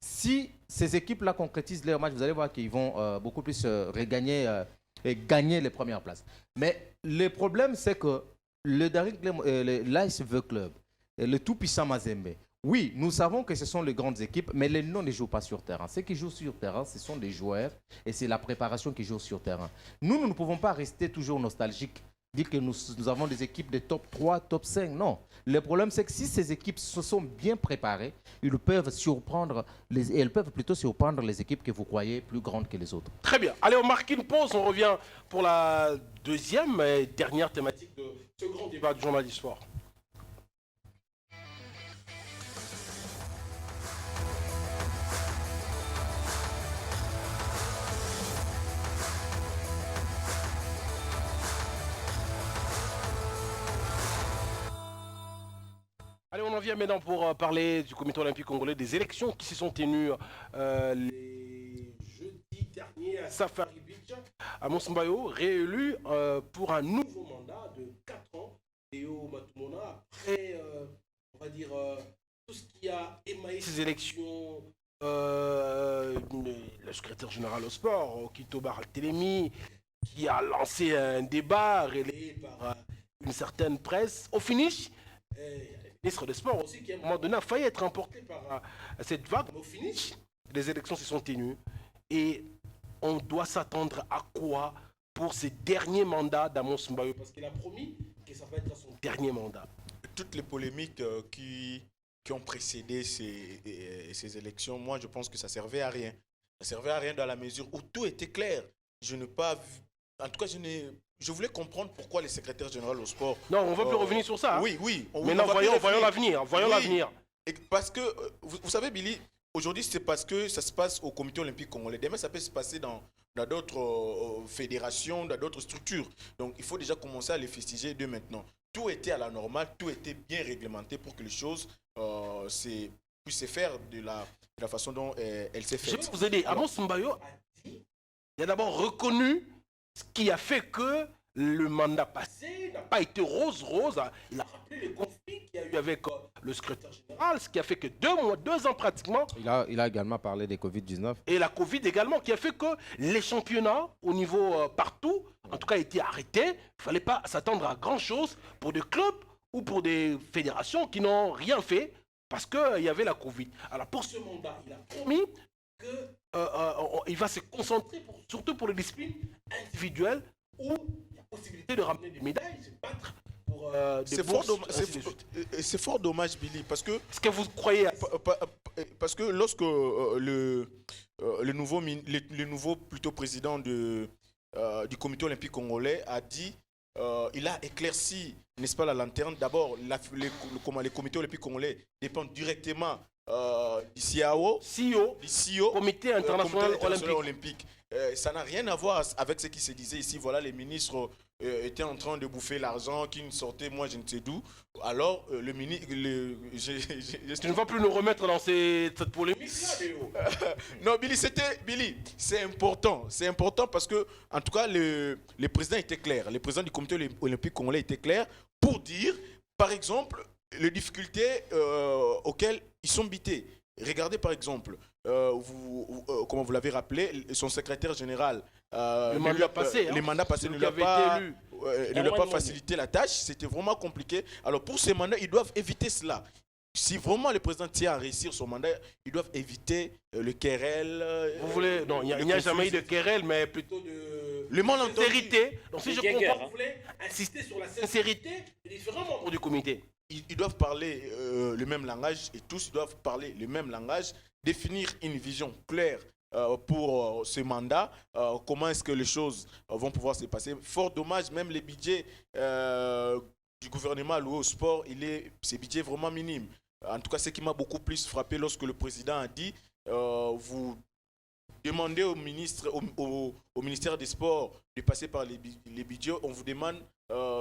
si ces équipes-là concrétisent leur match, vous allez voir qu'ils vont beaucoup plus regagner et gagner les premières places. Mais le problème, c'est que l'AS V-Club, le tout-puissant Mazembe, oui, nous savons que ce sont les grandes équipes, mais les noms ne jouent pas sur terrain. Ceux qui jouent sur terrain, ce sont les joueurs et c'est la préparation qui joue sur terrain. Nous ne pouvons pas rester toujours nostalgiques, dire que nous avons des équipes de top 3, top 5. Non. Le problème, c'est que si ces équipes se sont bien préparées, elles peuvent plutôt surprendre les équipes que vous croyez plus grandes que les autres. Très bien. Allez, on marque une pause. On revient pour la deuxième et dernière thématique de ce grand débat du journal d'histoire. Allez, on en vient maintenant pour parler du Comité olympique congolais, des élections qui se sont tenues les jeudis derniers à Safari Beach, à Mosmbayo, réélu pour un nouveau mandat de 4 ans. Léo Matumona, après, on va dire, tout ce qui a émaillé ces élections, le secrétaire général au sport, Okito Barthélémy, qui a lancé un débat relayé par une certaine presse. Au finish, le ministre des Sports aussi, qui à un moment donné a failli être emporté par cette vague. Mais au finish, les élections se sont tenues. Et on doit s'attendre à quoi pour ces derniers mandats d'Amos Mbayo? Parce qu'il a promis que ça va être son dernier mandat. Toutes les polémiques qui ont précédé ces élections, moi je pense que ça servait à rien. Ça servait à rien dans la mesure où tout était clair. Je n'ai pas vu, en tout cas je voulais comprendre pourquoi les secrétaires généraux au sport... Non, on ne va plus revenir sur ça. Hein. Oui. Maintenant, voyons l'avenir. Voyons l'avenir. Parce que, vous savez, Billy, aujourd'hui, c'est parce que ça se passe au Comité olympique congolais. Demain, ça peut se passer dans d'autres fédérations, dans d'autres structures. Donc, il faut déjà commencer à les fustiger dès maintenant. Tout était à la normale, tout était bien réglementé pour que les choses puissent se faire de la façon dont elles s'est faites. Je vais vous aider. Amos Mbayo a dit, il a d'abord reconnu ce qui a fait que le mandat passé n'a pas été rose. Il a rappelé les conflits qu'il y a eu avec le secrétaire général, ce qui a fait que 2 ans pratiquement. Il a également parlé des Covid-19. Et la Covid également, qui a fait que les championnats au niveau partout, en tout cas, étaient arrêtés. Il ne fallait pas s'attendre à grand-chose pour des clubs ou pour des fédérations qui n'ont rien fait parce qu'il y avait la Covid. Alors pour ce mandat, il a promis qu'il va se concentrer surtout pour les disciplines individuelles où il y a possibilité de ramener des médailles, de se battre pour des bourses. C'est fort dommage, Billy, parce que... Est-ce que vous croyez à ça? Parce que lorsque le nouveau plutôt président du Comité olympique congolais a dit, il a éclairci, n'est-ce pas, la lanterne. D'abord, les comités olympiques congolais dépendent directement du CIO, Comité international olympique. Ça n'a rien à voir avec ce qui se disait ici. Voilà, les ministres étaient en train de bouffer l'argent qui sortait, moi je ne sais d'où. Alors, le ministre... Tu ne vas plus nous remettre dans cette polémique-là, Léo. Non, Billy, c'est important. C'est important parce que, en tout cas, le président était clair. Le président du comité olympique congolais était clair pour dire, par exemple, les difficultés auxquelles ils sont bités. Regardez, par exemple, comment vous l'avez rappelé, son secrétaire général, le mandat passé ne l'a pas ne leur pas faciliter la tâche. C'était vraiment compliqué. Alors pour ces mandats, ils doivent éviter cela. Si vraiment le président tient à réussir son mandat, ils doivent éviter le querelle. Vous voulez... Non, il n'y a jamais eu de querelle, mais plutôt de... Le malentendu. Sincérité. Donc si je comprends, vous voulez insister sur la sincérité des différents membres du comité. Ils doivent parler le même langage et tous doivent parler le même langage, définir une vision claire pour ce mandat, comment est-ce que les choses vont pouvoir se passer. Fort dommage, même les budgets du gouvernement alloués au sport, ces budgets vraiment minimes. En tout cas, ce qui m'a beaucoup plus frappé lorsque le président a dit vous demandez au ministère des Sports de passer par les budgets, on vous demande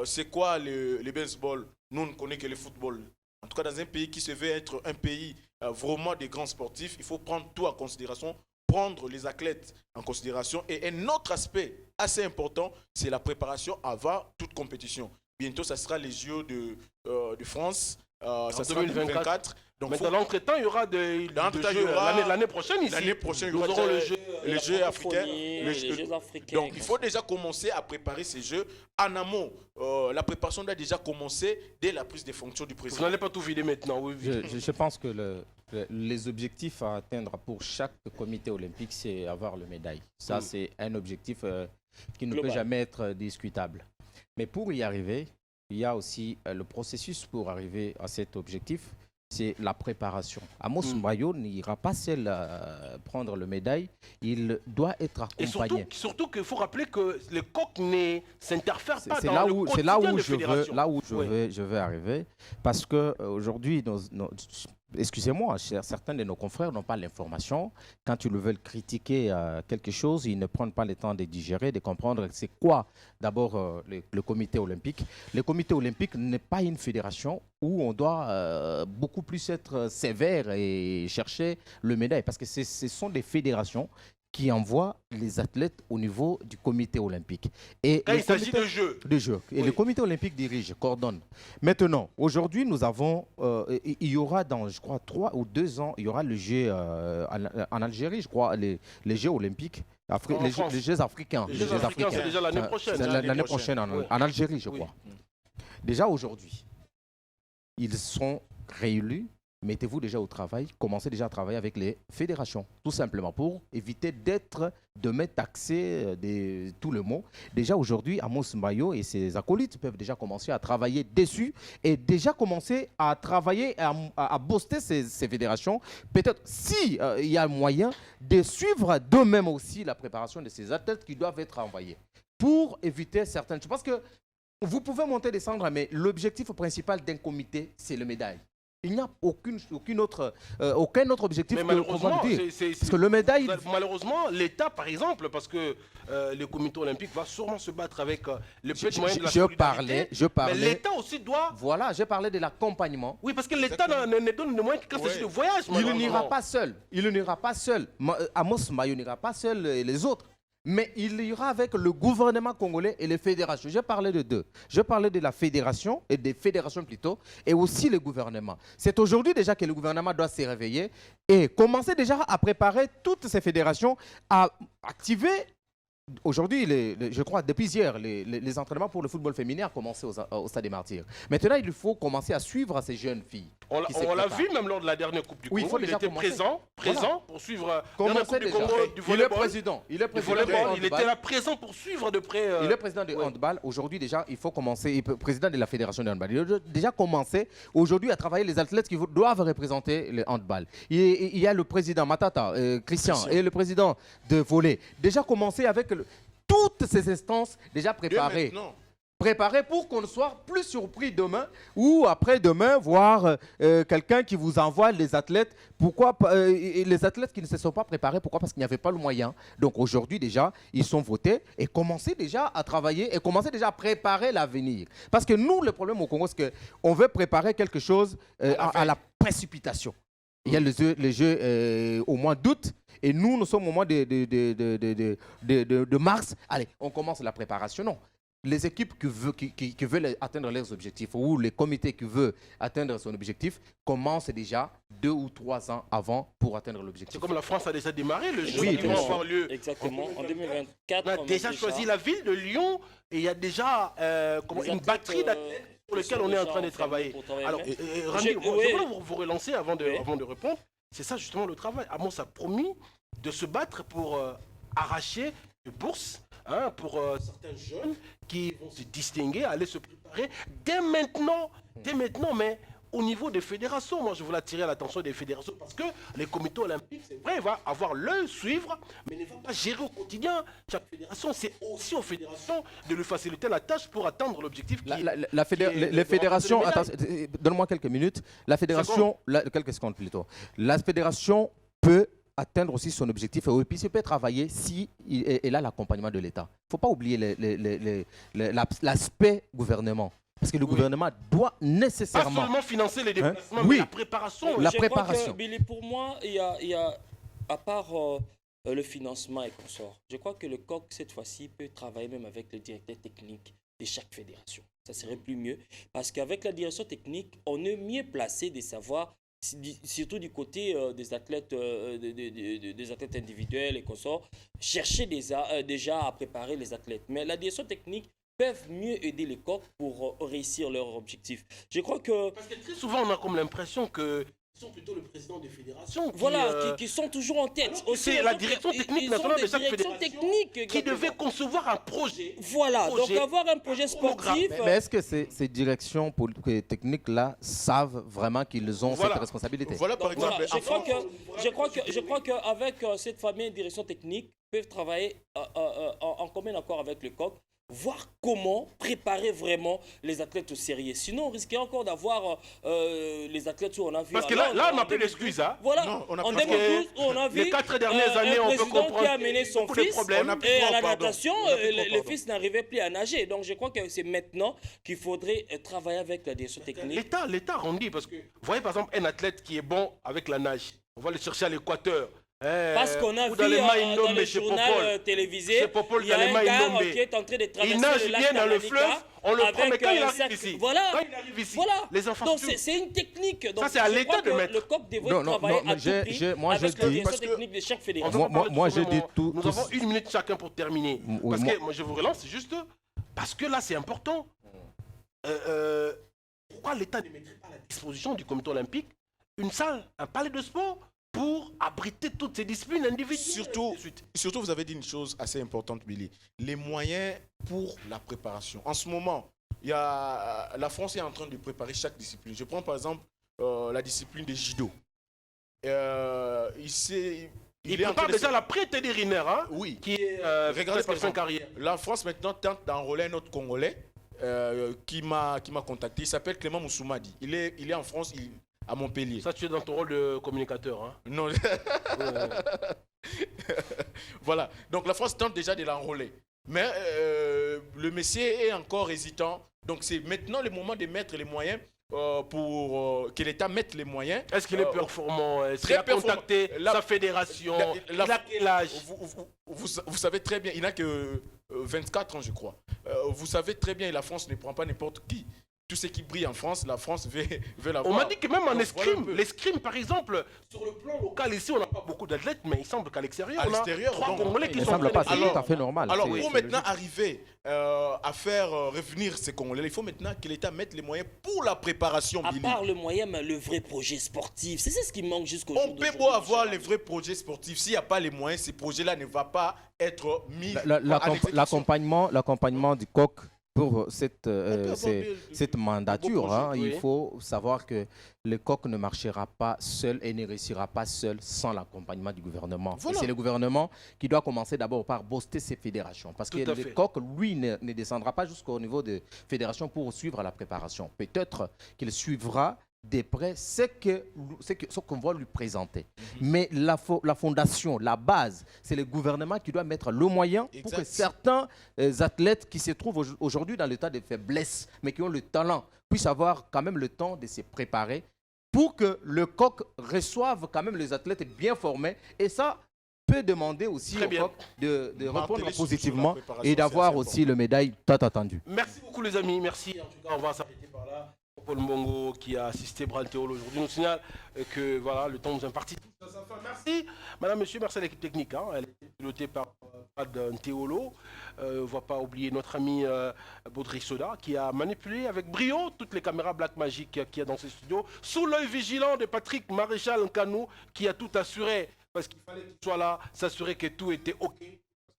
c'est quoi le baseball. Nous, on ne connaît que le football. En tout cas, dans un pays qui se veut être un pays vraiment des grands sportifs, il faut prendre tout en considération, prendre les athlètes en considération. Et un autre aspect assez important, c'est la préparation avant toute compétition. Bientôt, ça sera les JO de France. Ça sera 2024. Donc, mais dans l'entretemps, il y aura des jeux l'année prochaine ici. L'année prochaine, il y aura les Jeux africains. Les Jeux africains. Donc, il faut déjà commencer à préparer ces Jeux en amont. La préparation doit déjà commencer dès la prise de fonction du président. Vous n'allez pas tout vider maintenant. Oui. Je pense que les objectifs à atteindre pour chaque comité olympique, c'est avoir le médaille. Ça, c'est un objectif qui ne peut jamais être discutable. Mais pour y arriver, il y a aussi le processus pour arriver à cet objectif, c'est la préparation. Amos Mbayo n'ira pas seul prendre le médaille, il doit être accompagné. Et surtout qu'il faut rappeler que le coq ne s'interfère pas dans là le où, quotidien c'est là où de je veux, fédération. là où je vais arriver, parce qu'aujourd'hui, excusez-moi, certains de nos confrères n'ont pas l'information. Quand ils veulent critiquer quelque chose, ils ne prennent pas le temps de digérer, de comprendre c'est quoi d'abord le comité olympique. Le comité olympique n'est pas une fédération où on doit beaucoup plus être sévère et chercher le médaille, parce que ce sont des fédérations qui envoie les athlètes au niveau du comité olympique. Et quand il s'agit de jeux. Et le comité olympique dirige, coordonne. Maintenant, aujourd'hui, nous avons, il y aura dans, je crois, 3 ou 2 ans, il y aura le jeu en Algérie, je crois, les Jeux olympiques. Les Jeux africains. Les Jeux africains, c'est déjà l'année prochaine. L'année prochaine en Algérie, je crois. Déjà aujourd'hui, ils sont réélus. Mettez-vous déjà au travail, commencez déjà à travailler avec les fédérations, tout simplement, pour éviter d'être demain taxé de tout le monde. Déjà aujourd'hui, Amos Mbayo et ses acolytes peuvent déjà commencer à travailler dessus et déjà commencer à travailler, à booster ces fédérations. Peut-être s'il y a moyen de suivre d'eux-mêmes aussi la préparation de ces athlètes qui doivent être envoyés pour éviter certaines choses. Parce que vous pouvez monter, descendre, mais l'objectif principal d'un comité, c'est le médaille. Il n'y a aucun autre objectif. Mais malheureusement, parce que le médaille... Malheureusement, l'État, par exemple, parce que le comité olympique va sûrement se battre avec le peu de moyens de la solidarité. Je parlais. Mais l'État aussi doit... Voilà, j'ai parlé de l'accompagnement. Oui, parce que l'État ne donne de moyens que quand c'est de voyage. Il n'ira pas seul. Il n'ira pas seul. Amos Mbayo n'ira pas seul et les autres. Mais il ira avec le gouvernement congolais et les fédérations. J'ai parlé de deux. Je parlais de la fédération, et des fédérations plutôt, et aussi le gouvernement. C'est aujourd'hui déjà que le gouvernement doit se réveiller et commencer déjà à préparer toutes ces fédérations à activer. Aujourd'hui, je crois, depuis hier, les entraînements pour le football féminin ont commencé au Stade des Martyrs. Maintenant, il faut commencer à suivre ces jeunes filles. On l'a vu même lors de la dernière Coupe du Congo. Oui, il était présent pour suivre la Coupe du Congo du volleyball. Il est président. Il était là présent pour suivre de près. Il est président de handball. Aujourd'hui, déjà, il faut commencer. Il est président de la fédération de handball. Il a déjà commencé aujourd'hui à travailler les athlètes qui doivent représenter le handball. Il y a le président Matata, Christian, et le président de volley. Déjà commencé avec toutes ces instances déjà préparées. Préparées pour qu'on ne soit plus surpris demain ou après-demain, voir quelqu'un qui vous envoie les athlètes. Pourquoi les athlètes qui ne se sont pas préparés? Pourquoi? Parce qu'il n'y avait pas le moyen. Donc aujourd'hui déjà, ils sont votés et commencez déjà à travailler et commencez déjà à préparer l'avenir. Parce que nous, le problème au Congo, c'est qu'on veut préparer quelque chose à la précipitation. Il y a les jeux au mois d'août. Et nous sommes au mois de mars. Allez, on commence la préparation. Non. les équipes qui veulent atteindre leurs objectifs ou les comités qui veulent atteindre son objectif commencent déjà 2 ou 3 ans avant pour atteindre l'objectif. C'est comme la France a déjà démarré, le jeu Oui, qui bien va sûr. avoir lieu. Exactement. En 2024, On a déjà choisi la ville de Lyon et il y a déjà une batterie d'athlètes sur lesquels on est en train de travailler. Alors, Randy, je voulais vous relancer avant de répondre. C'est ça justement le travail. Amos a promis de se battre pour arracher des bourses pour certains jeunes qui vont se distinguer, aller se préparer dès maintenant, mais au niveau des fédérations. Moi, je voulais attirer l'attention des fédérations parce que les comités olympiques, c'est vrai, il va avoir l'œil suivre, mais ne va pas gérer au quotidien chaque fédération. C'est aussi aux fédérations de lui faciliter la tâche pour atteindre l'objectif. Les fédérations, donne-moi quelques minutes. La fédération, quelques secondes plutôt. La fédération peut atteindre aussi son objectif et puis il peut travailler si il a l'accompagnement de l'État. Il ne faut pas oublier l'aspect gouvernement. Parce que le gouvernement doit nécessairement... Pas seulement financer les déplacements, mais la préparation. Je crois que, Billy, pour moi, il y a à part le financement et consorts, je crois que le COC, cette fois-ci, peut travailler même avec le directeur technique de chaque fédération. Ça serait plus mieux. Parce qu'avec la direction technique, on est mieux placé de savoir, surtout du côté des athlètes individuels et consorts, chercher déjà à préparer les athlètes. Mais la direction technique peuvent mieux aider les coqs pour réussir leur objectif. Je crois que... Parce que très souvent, on a comme l'impression que sont plutôt le président des fédérations qui sont toujours en tête. C'est la direction technique nationale de chaque fédération qui devait concevoir un projet. Voilà, donc avoir un projet sportif... Mais est-ce que ces directions techniques-là savent vraiment qu'ils ont cette responsabilité? Voilà, par exemple... Je crois qu'avec cette famille de direction technique, peuvent travailler en commun accord avec le COC, voir comment préparer vraiment les athlètes au sérieux. Sinon, on risquait encore d'avoir les athlètes où on a vu... Parce que là on n'a plus d'excuses. Voilà, non, en 2012, on a vu les 4 dernières années, un on peut président comprendre qui a amené son fils et à la natation, le fils n'arrivait plus à nager. Donc, je crois que c'est maintenant qu'il faudrait travailler avec la direction technique. L'État rendit, parce que vous voyez par exemple un athlète qui est bon avec la nage, on va le chercher à l'équateur. Parce qu'on a vu dans le journal télévisé, il y a un gars qui est en train de traverser le lac dans le fleuve, on le prend, mais quand il arrive ici, voilà. les enfants... Donc c'est une technique. Donc, ça c'est à l'État de mettre. Le COP devrait travailler à tout prix avec la direction technique de chaque fédération. Moi je dis tout... Nous avons 1 minute chacun pour terminer. Parce que moi je vous relance juste parce que là c'est important. Pourquoi l'État ne mettrait pas à la disposition du comité olympique une salle, un palais de sport pour abriter toutes ces disciplines individuelles? Surtout, vous avez dit une chose assez importante, Billy. Les moyens pour la préparation. En ce moment, la France est en train de préparer chaque discipline. Je prends par exemple la discipline des judo. Il prépare déjà la pré-tédérinaire, oui, qui est regardez par fin carrière. La France maintenant tente d'enrôler un autre Congolais qui m'a contacté. Il s'appelle Clément Moussoumadi. Il est en France, à Montpellier. Ça, tu es dans ton rôle de communicateur. Hein? Non. Voilà. Donc la France tente déjà de l'enrôler. Mais le monsieur est encore hésitant. Donc c'est maintenant le moment de mettre les moyens pour que l'État mette les moyens. Est-ce qu'il est performant? Est-ce qu'il a contacté sa fédération? Il a quel âge? Vous savez très bien, il n'a que 24 ans, je crois. Vous savez très bien, la France ne prend pas n'importe qui. Tout ce qui brille en France, la France veut l'avoir. On m'a dit que même en escrime, l'escrime par exemple, sur le plan local ici, on n'a pas beaucoup d'athlètes, mais il semble qu'à l'extérieur, on a 3 Congolais qui sont... Ça ne semble pas, c'est tout à fait normal. Alors pour maintenant arriver à faire revenir ces Congolais, il faut maintenant que l'État mette les moyens pour la préparation. À part le moyen, mais le vrai projet sportif, c'est ce qui manque jusqu'au jour d'aujourd'hui. On peut beau avoir les vrais projets sportifs, s'il n'y a pas les moyens, ces projets-là ne vont pas être mis en exécution. L'accompagnement du COC pour cette mandature, il faut savoir que le COC ne marchera pas seul et ne réussira pas seul sans l'accompagnement du gouvernement. Voilà. C'est le gouvernement qui doit commencer d'abord par booster ces fédérations. Parce que le COC, lui, ne descendra pas jusqu'au niveau de fédération pour suivre la préparation. Peut-être qu'il suivra de près ce qu'on va lui présenter. Mais la fondation, la base, c'est le gouvernement qui doit mettre le moyen pour que certains athlètes qui se trouvent aujourd'hui dans l'état de faiblesse, mais qui ont le talent, puissent avoir quand même le temps de se préparer pour que le COC reçoive quand même les athlètes bien formés. Et ça, peut demander aussi Très au bien. COP de répondre Marteler positivement sur la préparation, et d'avoir c'est assez aussi le médaille tant attendu. Merci beaucoup les amis, merci. En tout cas, on va s'arrêter par là. Paul Mbongo qui a assisté Brantéolo aujourd'hui nous signale que voilà, le temps nous est imparti. Merci, madame, monsieur, merci à l'équipe technique. Hein. Elle a été pilotée par Brad Théolo. On ne va pas oublier notre ami Baudry Soda qui a manipulé avec brio toutes les caméras Black Magic qu'il y a dans ce studio, sous l'œil vigilant de Patrick Maréchal Nkanou qui a tout assuré parce qu'il fallait qu'il soit là, s'assurer que tout était OK.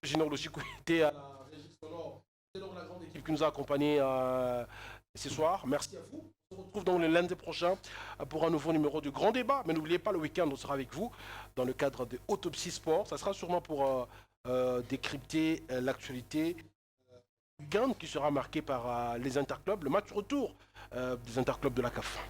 Général Lochikou était à la régie sonore. C'est donc la grande équipe qui nous a accompagnés ce soir. Merci à vous. On se retrouve donc le lundi prochain pour un nouveau numéro du Grand Débat. Mais n'oubliez pas, le week-end, on sera avec vous dans le cadre de Autopsie Sport. Ça sera sûrement pour décrypter l'actualité week-end qui sera marqué par les interclubs, le match retour des interclubs de la CAF.